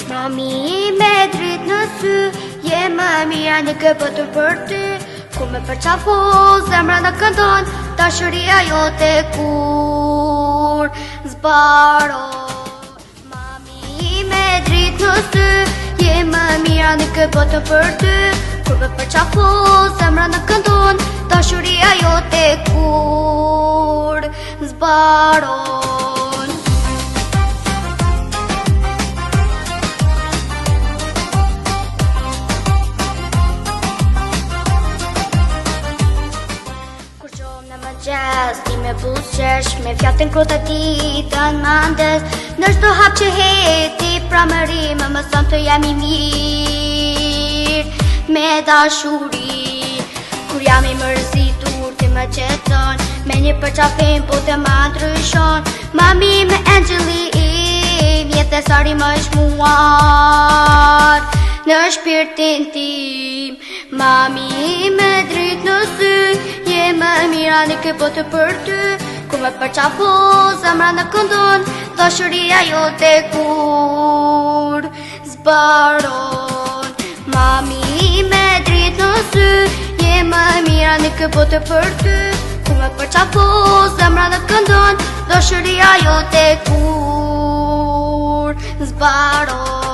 Mami me drit në sy, je më mira një këpëtur për ty. Ku me përqapo, zemra në këndon, dashuria jote kur zbaron. Mami me drit në sy, je më mira një këpëtur për ty. Ku me përqapo, zemra në këndon, dashuria jote kur zbaron. Ti me buzqesh, me fjatin kruta ti të në mandes. Në shdo hap që heti pra më rime, më thëm të jam i mirë me dashuri. Kur jam i mërzitur ti më qeton, me një përqafim po të ma ndryshon. Mami me angjeli im, jetë sari më shmuar në shpirtin tim. Mami me drit në sy, je më mira një këpotë për ty. Ku me përqapo, zemra në këndon, dashuria jote kur zbaron. Mami me drit në sy, je më mira një këpotë për ty. Ku me përqapo, zemra në këndon, dashuria jote kur zbaron.